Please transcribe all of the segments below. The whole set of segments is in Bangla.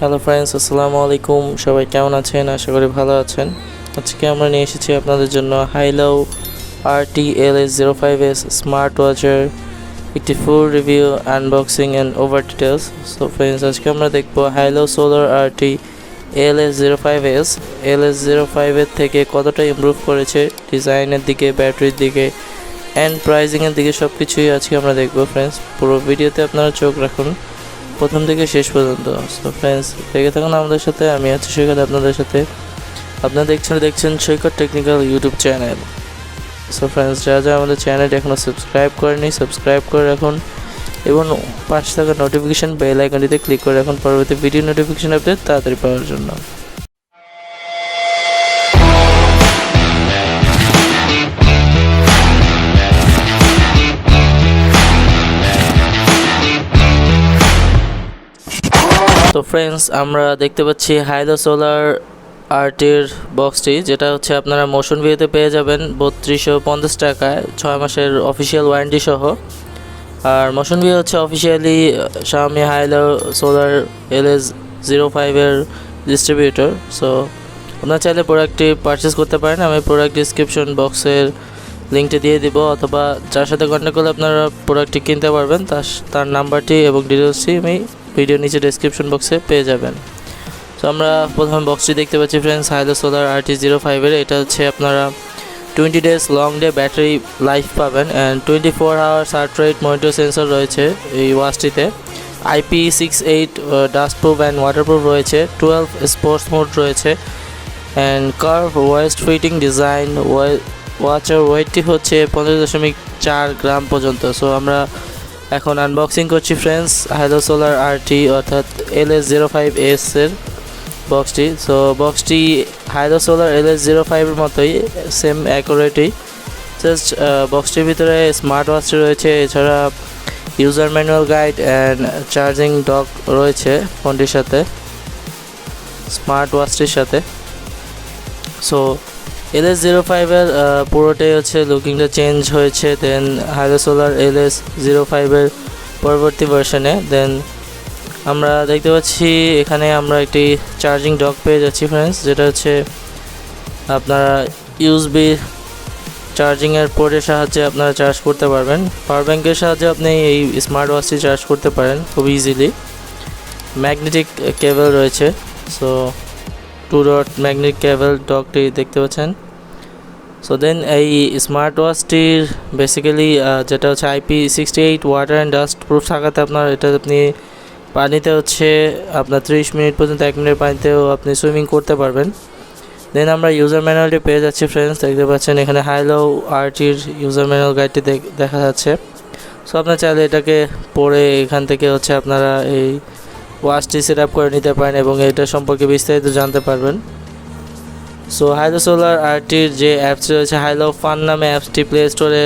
হ্যালো ফ্রেন্ডস, আসসালামু আলাইকুম। সবাই কেমন আছেন? আশা করি ভালো আছেন। আজকে আমরা নিয়ে এসেছি আপনাদের জন্য Haylou RT LS05S স্মার্ট ওয়াচের একটি ফুল review, unboxing and over details. So friends, আজকে আমরা দেখব Haylou Solar RT LS05S LS05 এর থেকে কতটা ইমপ্রুভ করেছে ডিজাইনের দিকে, ব্যাটারির দিকে অ্যান্ড প্রাইসিংয়ের দিকে। সব কিছুই আজকে আমরা দেখব ফ্রেন্ডস। পুরো ভিডিওতে আপনারা চোখ রাখুন প্রথম থেকে শেষ পর্যন্ত। সো ফ্রেন্ডস, দেখে থাকুন আমাদের সাথে। আমি আছি সৈকত আপনাদের সাথে। আপনারা দেখছেন Saikat technical YouTube channel. So friends, যারা আমাদের চ্যানেলটি এখনও সাবস্ক্রাইব করেনি, সাবস্ক্রাইব করে রাখুন এবং পাশে থাকা নোটিফিকেশান বেল আইকনটিতে ক্লিক করে রাখুন পরবর্তী ভিডিও নোটিফিকেশান আপডেট তাড়াতাড়ি পাওয়ার জন্য। তো ফ্রেন্ডস, আমরা দেখতে পাচ্ছি Haylou Solar RT-র বক্সটি, যেটা হচ্ছে আপনারা মোশন ভিউতে পেয়ে যাবেন 3250 টাকায় 6 মাসের অফিসিয়াল ওয়ারেন্টি সহ। আর মোশন ভিউ হচ্ছে অফিসিয়ালি Xiaomi Haylou Solar LS05-এর ডিস্ট্রিবিউটর। সো আপনারা চাইলে প্রোডাক্টটি পারচেস করতে পারেন। আমি প্রোডাক্ট ডিসক্রিপশন বক্সের লিঙ্কটি দিয়ে দিব, অথবা যার সাথে কন্ট্যাক্ট করলে আপনারা প্রোডাক্টটি কিনতে পারবেন তার নাম্বারটি এবং ডিটেলসটি আমি ভিডিও নিচে ডেসক্রিপশন বক্সে পেয়ে যাবেন। তো আমরা প্রথমে বক্সটি দেখতে পাচ্ছি ফ্রেন্ডস, Haylou Solar RT05-এর। এটা হচ্ছে আপনারা 20 days long day battery life পাবেন and 24 hours heart rate monitor sensor রয়েছে এই ওয়াচটিতে। IP68 dust proof and waterproof রয়েছে। 12 স্পোর্টস মোড রয়েছে and curve waist fitting design. ওয়াচের ওয়েটটি হচ্ছে 50.4 গ্রাম পর্যন্ত। সো আমরা এখন আনবক্সিং করছি ফ্রেন্ডস Haylou Solar RT অর্থাৎ LS05S এর বক্সটি। সো বক্সটি Haylou Solar LS05 এর মতোই, সেম অ্যাকুরেটই। জাস্ট বক্সটির ভিতরে স্মার্ট ওয়াচটি রয়েছে, এছাড়া user manual guide and charging dock রয়েছে ফোনটির সাথে, স্মার্ট ওয়াচটির সাথে। সো LS05-এর পুরোটাই হচ্ছে লুকিংটা চেঞ্জ হয়েছে দেন Haylou Solar LS05-এর পরবর্তী ভার্সনে। দেন আমরা দেখতে পাচ্ছি এখানে আমরা একটি চার্জিং ডক পেয়ে যাচ্ছি ফ্রেন্ডস, যেটা হচ্ছে আপনারা ইউএসবি চার্জিংয়ের পোর্টের সাহায্যে আপনারা চার্জ করতে পারবেন। পাওয়ার ব্যাঙ্কের সাহায্যে আপনি এই স্মার্ট ওয়াচটি চার্জ করতে পারেন খুব ইজিলি। ম্যাগনেটিক কেবল রয়েছে, সো 2 ডট ম্যাগনেটিক কেবল ডকটি দেখতে পাচ্ছেন। সো দেন এই স্মার্ট ওয়াচটির বেসিক্যালি যেটা হচ্ছে IP68 water and dust proof থাকাতে আপনার এটা আপনি পানিতে হচ্ছে আপনার 30 মিনিট পর্যন্ত 1 মিনিট পানিতেও আপনি সুইমিং করতে পারবেন। দেন আমরা ইউজার ম্যানুয়ালটি পেয়ে যাচ্ছি ফ্রেন্ডস, দেখতে পাচ্ছেন এখানে Haylou RT-র ইউজার ম্যানুয়াল গাইডটি দেখা যাচ্ছে। সো আপনার চাইলে এটাকে পড়ে এখান থেকে হচ্ছে আপনারা এই ওয়াচটি সেট আপ করে নিতে পারেন এবং এটা সম্পর্কে বিস্তারিত জানতে পারবেন। সো Haylou Solar RT-র যে অ্যাপস রয়েছে Haylou Fun নামে অ্যাপসটি প্লে স্টোরে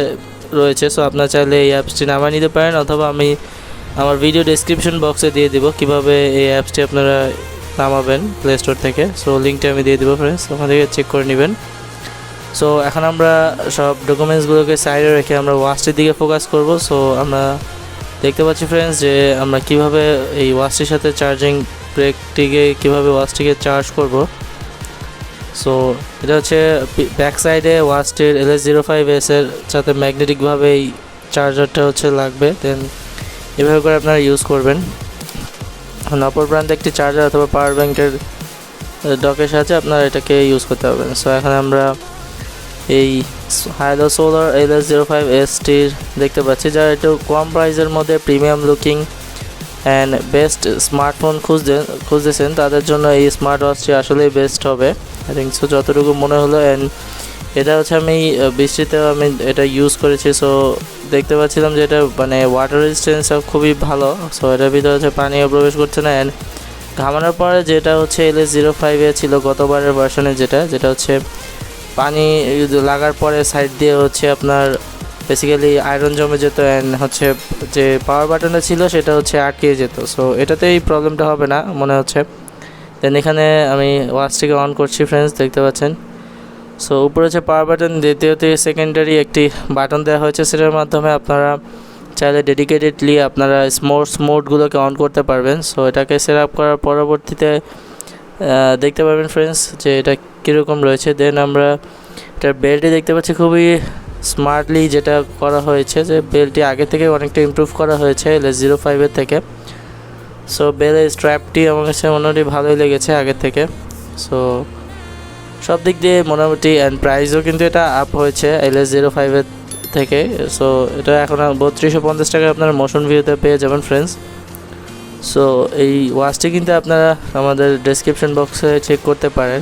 রয়েছে। সো আপনারা চাইলে এই অ্যাপসটি নামিয়ে নিতে পারেন, অথবা আমি আমার ভিডিও ডেসক্রিপশন বক্সে দিয়ে দিব কীভাবে এই অ্যাপসটি আপনারা নামাবেন প্লে স্টোর থেকে। সো লিঙ্কটি আমি দিয়ে দেবো ফ্রেন্ডস, ওখান থেকে চেক করে নেবেন। সো এখন আমরা সব ডকুমেন্টসগুলোকে সাইডে রেখে আমরা ওয়াচটির দিকে ফোকাস করব। সো আমরা দেখতে পাচ্ছি ফ্রেন্ডস যে আমরা কিভাবে এই ওয়াচটির সাথে চার্জিং ব্রেকটিকে কীভাবে ওয়াচটিকে চার্জ করব। সো এটা হচ্ছে ব্যাক সাইডে ওয়াচটির LS05S এর সাথে ম্যাগনেটিকভাবে এই চার্জারটা হচ্ছে লাগবে। দেন এভাবে করে আপনারা ইউজ করবেন। অপর প্রান্তে একটি চার্জার অথবা পাওয়ার ব্যাঙ্কের ডকের সাহায্যে আপনারা এটাকে ইউজ করতে পারবেন। সো এখন আমরা এই Haylou Solar LS05S-টির দেখতে পাচ্ছি, যারা একটু কম প্রাইসের মধ্যে premium looking and best smartphone খুঁজতেছেন তাদের জন্য এই স্মার্ট ওয়াচটি আসলেই বেস্ট হবে আই থিঙ্ক। সো যতটুকু মনে হলো, অ্যান্ড এটা হচ্ছে আমি বৃষ্টিতেও আমি এটা ইউজ করেছি। সো দেখতে পাচ্ছিলাম যে এটা মানে ওয়াটার রেজিস্ট্যান্সটা খুবই ভালো। সো এটার ভিতরে হচ্ছে পানিও প্রবেশ করছে না, অ্যান্ড ঘামানোর পরে যেটা হচ্ছে LS05-এ ছিল গতবারের ভার্সনে, যেটা হচ্ছে পানি লাগার পরে সাইড দিয়ে হচ্ছে আপনার বেসিক্যালি আয়রন জমে যেত অ্যান্ড হচ্ছে যে পাওয়ার বাটনটা ছিল সেটা হচ্ছে আটকে যেত। সো এটাতে এই প্রবলেমটা হবে না মনে হচ্ছে। দেন এখানে আমি ওয়াচটিকে অন করছি ফ্রেন্ডস, দেখতে পাচ্ছেন। সো উপরে হচ্ছে পাওয়ার বাটন, দ্বিতীয়তে সেকেন্ডারি একটি বাটন দেওয়া হয়েছে, সেটার মাধ্যমে আপনারা চাইলে ডেডিকেটেডলি আপনারা স্পোর্টস মোডগুলোকে অন করতে পারবেন। সো এটাকে সেট আপ করার পরবর্তীতে দেখতে পারবেন ফ্রেন্ডস যে এটা কীরকম রয়েছে। দেন আমরা এটার বেল্টটি দেখতে পাচ্ছি খুবই স্মার্টলি যেটা করা হয়েছে, যে বেল্টটি আগে থেকে অনেকটা ইমপ্রুভ করা হয়েছে LS05 থেকে। সো বেলের স্ট্র্যাপটি আমার কাছে মোটামুটি ভালোই লেগেছে আগের থেকে। সো সব দিক দিয়ে মোটামুটি, অ্যান্ড প্রাইসও কিন্তু এটা আপ হয়েছে LS05 থেকে। সো এটা এখন 3250 টাকায় আপনারা মোশন ভিউতে পেয়ে যাবেন ফ্রেন্ডস। সো এই ওয়াচটি কিন্তু আপনারা আমাদের ডেসক্রিপশন বক্সে চেক করতে পারেন।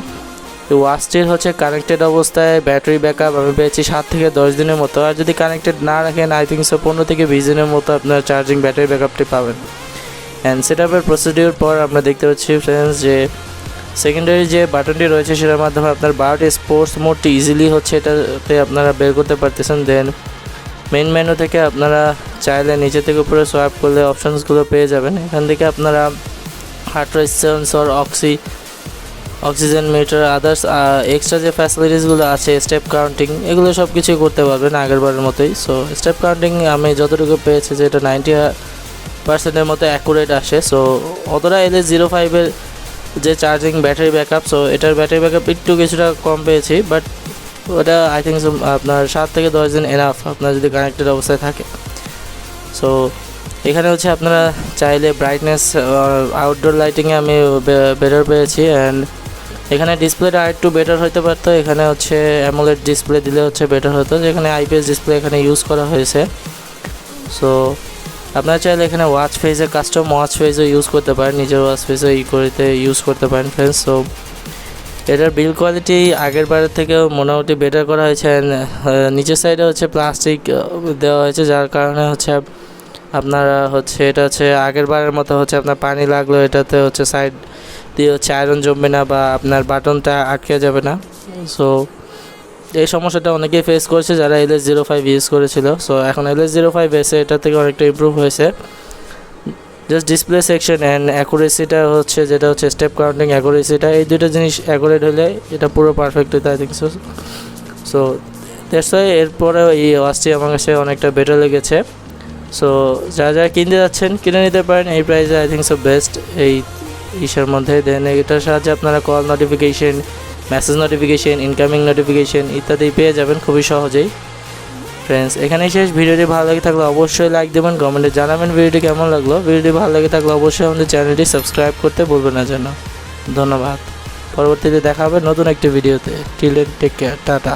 এই ওয়াচটির হচ্ছে কানেক্টেড অবস্থায় ব্যাটারি ব্যাকআপ আমি পেয়েছি 7 থেকে 10 দিনের মতো, আর যদি কানেক্টেড না রাখেন আই থিঙ্ক সো 15 থেকে 20 দিনের মতো আপনার চার্জিং ব্যাটারি ব্যাকআপটি পাবেন। অ্যান্ড সেট আপের প্রসিডিওর পর আমরা দেখতে পাচ্ছি ফ্রেন্ডস যে সেকেন্ডারি যে বাটনটি রয়েছে সেটার মাধ্যমে আপনার 12টি স্পোর্টস মোডটি ইজিলি হচ্ছে এটাতে আপনারা বের করতে পারতেছেন। দেন মেইন মেনু থেকে আপনারা চাইলে নিচে থেকে উপরে সোয়াইপ করলে অপশানসগুলো পেয়ে যাবেন। এখান থেকে আপনারা heart rate sensor, oxygen meter, others extra যে ফ্যাসিলিটিসগুলো আছে, স্টেপ কাউন্টিং, এগুলো সব কিছুই করতে পারবেন আগেরবারের মতোই। সো স্টেপ কাউন্টিং আমি যতটুকু পেয়েছি যে এটা 90% মতো অ্যাকুরেট আসে। সো অতটা LS05 যে চার্জিং ব্যাটারি ব্যাকআপ, সো এটার ব্যাটারি ব্যাকআপ একটু কিছুটা কম পেয়েছি, বাট ওটা আই থিঙ্ক আপনার 7 থেকে 10 দিন এনাফ আপনার যদি কানেক্টেড অবস্থায় থাকে। সো এখানে হচ্ছে আপনারা চাইলে ব্রাইটনেস, আউটডোর লাইটিংয়ে আমি বেটার পেয়েছি। অ্যান্ড এখানে ডিসপ্লেটা আর একটু বেটার হতে পারতো, এখানে হচ্ছে অ্যামোলেড ডিসপ্লে দিলে হচ্ছে বেটার হতো, যেখানে IPS ডিসপ্লে এখানে ইউজ করা হয়েছে। সো আপনারা চাইলে এখানে ওয়াচ ফেজে কাস্টম ওয়াচ ফেজও ইউজ করতে পারেন, নিজের ওয়াচ ফেজও ইউজ করতে পারেন ফ্রেন্ডস। সো এটার বিল কোয়ালিটি আগের বারের থেকেও মোটামুটি বেটার করা হয়েছে। নিচের সাইডে হচ্ছে প্লাস্টিক দেওয়া হয়েছে, যার কারণে হচ্ছে আপনারা হচ্ছে এটা হচ্ছে আগের বারের মতো হচ্ছে আপনার পানি লাগলো এটাতে হচ্ছে সাইড দিয়ে হচ্ছে আয়রন জমবে না বা আপনার বাটনটা আটকে যাবে না। সো এই সমস্যাটা অনেকেই ফেস করেছে যারা LS05 ইউজ করেছিল। সো এখন LS05 এসে এটা থেকে অনেকটা ইমপ্রুভ হয়েছে। জাস্ট ডিসপ্লে সেকশন অ্যান্ড অ্যাকুরেসিটা হচ্ছে যেটা হচ্ছে স্টেপ কাউন্টিং অ্যাকুরেসিটা, এই দুটো জিনিস অ্যাকুরেট হলে এটা পুরো পারফেক্ট হতো I think so. So that's why এরপরেও এই ওয়াচটি আমার কাছে অনেকটা বেটার লেগেছে। সো যারা কিনতে যাচ্ছেন কিনে নিতে পারেন এই প্রাইসে, আই থিঙ্ক সো বেস্ট এই ইসের মধ্যে। দেন এটার সাহায্যে আপনারা call notification, message notification, incoming notification ইত্যাদি পেয়ে যাবেন খুবই সহজেই ফ্রেন্ডস। এখানেই শেষ। ভিডিওটি ভালো লাগে থাকলে অবশ্যই লাইক দেবেন, কমেন্টে জানাবেন ভিডিওটি কেমন লাগলো। ভিডিওটি ভালো লাগে থাকলে অবশ্যই আমাদের চ্যানেলটি সাবস্ক্রাইব করতে ভুলবেন না যেন। ধন্যবাদ। পরবর্তীতে দেখা হবে নতুন একটি ভিডিওতে। Till then take care, tata.